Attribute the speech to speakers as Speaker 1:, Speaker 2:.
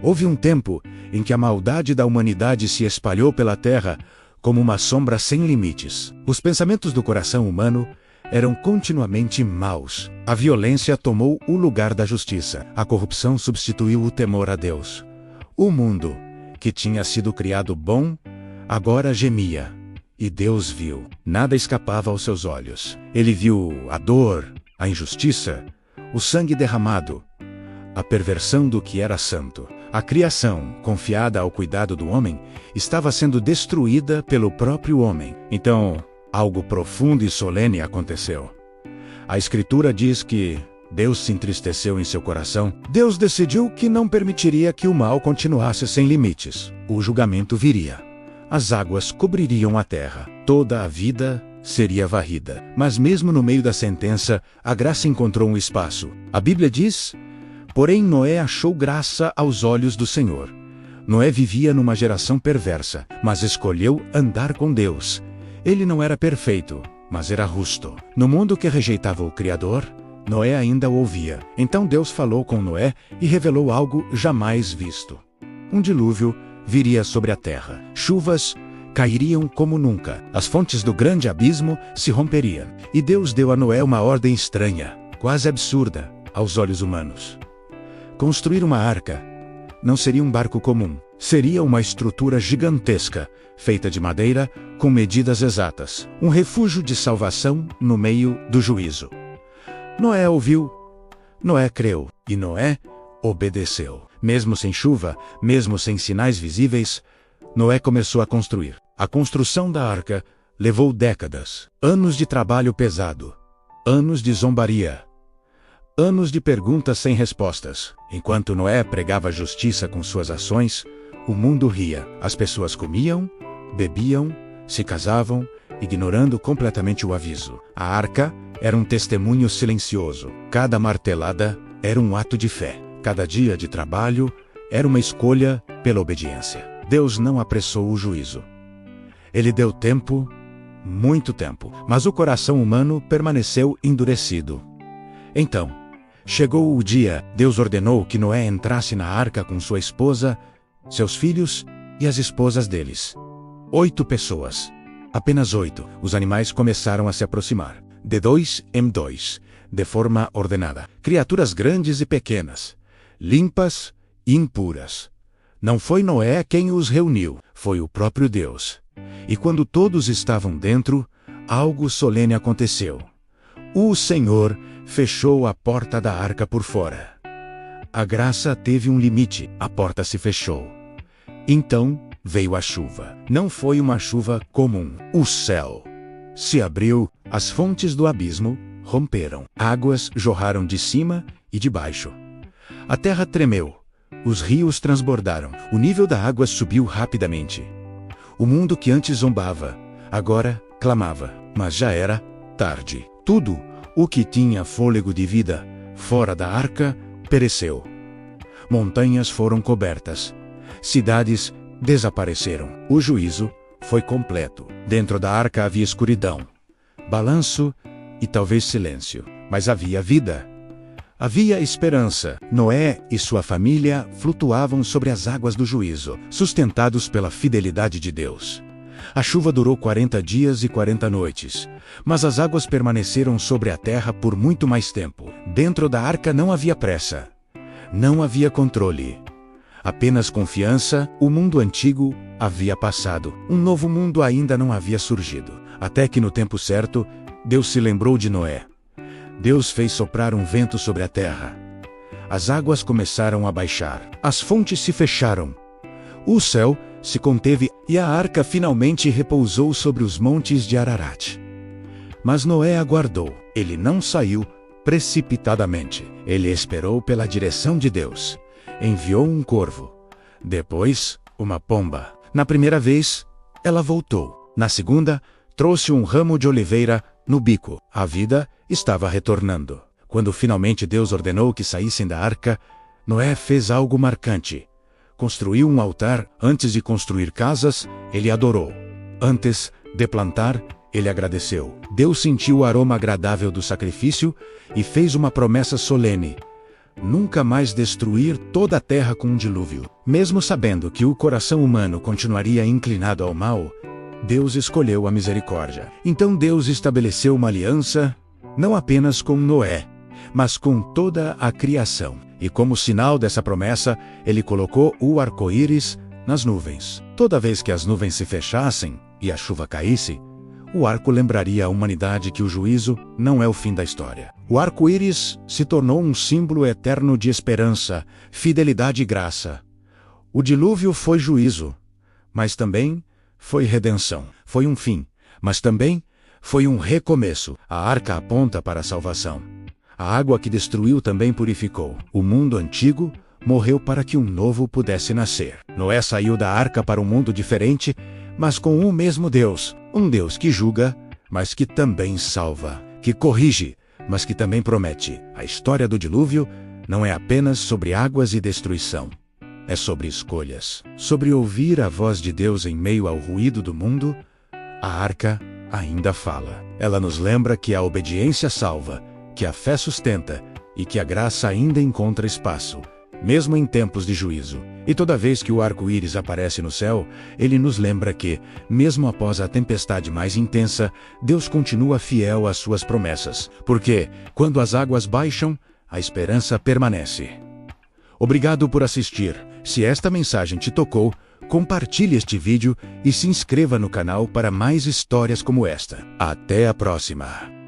Speaker 1: Houve um tempo em que a maldade da humanidade se espalhou pela terra como uma sombra sem limites. Os pensamentos do coração humano eram continuamente maus. A violência tomou o lugar da justiça. A corrupção substituiu o temor a Deus. O mundo, que tinha sido criado bom, agora gemia. E Deus viu. Nada escapava aos seus olhos. Ele viu a dor, a injustiça, o sangue derramado, a perversão do que era santo. A criação, confiada ao cuidado do homem, estava sendo destruída pelo próprio homem. Então, algo profundo e solene aconteceu. A Escritura diz que Deus se entristeceu em seu coração. Deus decidiu que não permitiria que o mal continuasse sem limites. O julgamento viria. As águas cobririam a terra. Toda a vida seria varrida. Mas mesmo no meio da sentença, a graça encontrou um espaço. A Bíblia diz: porém Noé achou graça aos olhos do Senhor. Noé vivia numa geração perversa, mas escolheu andar com Deus. Ele não era perfeito, mas era justo. No mundo que rejeitava o Criador, Noé ainda o ouvia. Então Deus falou com Noé e revelou algo jamais visto. Um dilúvio viria sobre a terra. Chuvas cairiam como nunca. As fontes do grande abismo se romperiam. E Deus deu a Noé uma ordem estranha, quase absurda aos olhos humanos. Construir uma arca não seria um barco comum. Seria uma estrutura gigantesca, feita de madeira, com medidas exatas. Um refúgio de salvação no meio do juízo. Noé ouviu, Noé creu, e Noé obedeceu. Mesmo sem chuva, mesmo sem sinais visíveis, Noé começou a construir. A construção da arca levou décadas, anos de trabalho pesado, anos de zombaria, anos de perguntas sem respostas. Enquanto Noé pregava justiça com suas ações, o mundo ria. As pessoas comiam, bebiam, se casavam, ignorando completamente o aviso. A arca era um testemunho silencioso. Cada martelada era um ato de fé. Cada dia de trabalho era uma escolha pela obediência. Deus não apressou o juízo. Ele deu tempo, muito tempo, mas o coração humano permaneceu endurecido. Então, chegou o dia. Deus ordenou que Noé entrasse na arca com sua esposa, seus filhos e as esposas deles. 8 pessoas. Apenas 8. Os animais começaram a se aproximar. De 2 em 2. De forma ordenada. Criaturas grandes e pequenas. Limpas e impuras. Não foi Noé quem os reuniu. Foi o próprio Deus. E quando todos estavam dentro, algo solene aconteceu. O Senhor fechou a porta da arca por fora. A graça teve um limite. A porta se fechou. Então veio a chuva. Não foi uma chuva comum. O céu se abriu, as fontes do abismo romperam. Águas jorraram de cima e de baixo. A terra tremeu. Os rios transbordaram. O nível da água subiu rapidamente. O mundo que antes zombava, agora clamava. Mas já era tarde. Tudo o que tinha fôlego de vida fora da arca pereceu. Montanhas foram cobertas. Cidades desapareceram. O juízo foi completo. Dentro da arca havia escuridão, balanço e talvez silêncio. Mas havia vida. Havia esperança. Noé e sua família flutuavam sobre as águas do juízo, sustentados pela fidelidade de Deus. A chuva durou 40 dias e 40 noites, mas as águas permaneceram sobre a terra por muito mais tempo. Dentro da arca não havia pressa. Não havia controle. Apenas confiança. O mundo antigo havia passado. Um novo mundo ainda não havia surgido. Até que no tempo certo, Deus se lembrou de Noé. Deus fez soprar um vento sobre a terra. As águas começaram a baixar. As fontes se fecharam. O céu se conteve e a arca finalmente repousou sobre os montes de Ararat. Mas Noé aguardou. Ele não saiu precipitadamente. Ele esperou pela direção de Deus. Enviou um corvo. Depois, uma pomba. Na primeira vez, ela voltou. Na segunda, trouxe um ramo de oliveira no bico. A vida estava retornando. Quando finalmente Deus ordenou que saíssem da arca, Noé fez algo marcante. Construiu um altar. Antes de construir casas, ele adorou. Antes de plantar, ele agradeceu. Deus sentiu o aroma agradável do sacrifício e fez uma promessa solene. nunca mais destruir toda a terra com um dilúvio. Mesmo sabendo que o coração humano continuaria inclinado ao mal, Deus escolheu a misericórdia. Então Deus estabeleceu uma aliança, não apenas com Noé, mas com toda a criação. E como sinal dessa promessa, ele colocou o arco-íris nas nuvens. Toda vez que as nuvens se fechassem e a chuva caísse, o arco lembraria a humanidade que o juízo não é o fim da história. O arco-íris se tornou um símbolo eterno de esperança, fidelidade e graça. O dilúvio foi juízo, mas também foi redenção. Foi um fim, mas também foi um recomeço. A arca aponta para a salvação. A água que destruiu também purificou. O mundo antigo morreu para que um novo pudesse nascer. Noé saiu da arca para um mundo diferente, mas com o mesmo Deus. Um Deus que julga, mas que também salva. Que corrige, mas que também promete. A história do dilúvio não é apenas sobre águas e destruição. É sobre escolhas. Sobre ouvir a voz de Deus em meio ao ruído do mundo. A arca ainda fala. Ela nos lembra que a obediência salva, que a fé sustenta e que a graça ainda encontra espaço, mesmo em tempos de juízo. E toda vez que o arco-íris aparece no céu, ele nos lembra que, mesmo após a tempestade mais intensa, Deus continua fiel às suas promessas. Porque, quando as águas baixam, a esperança permanece. Obrigado por assistir. Se esta mensagem te tocou, compartilhe este vídeo e se inscreva no canal para mais histórias como esta. Até a próxima!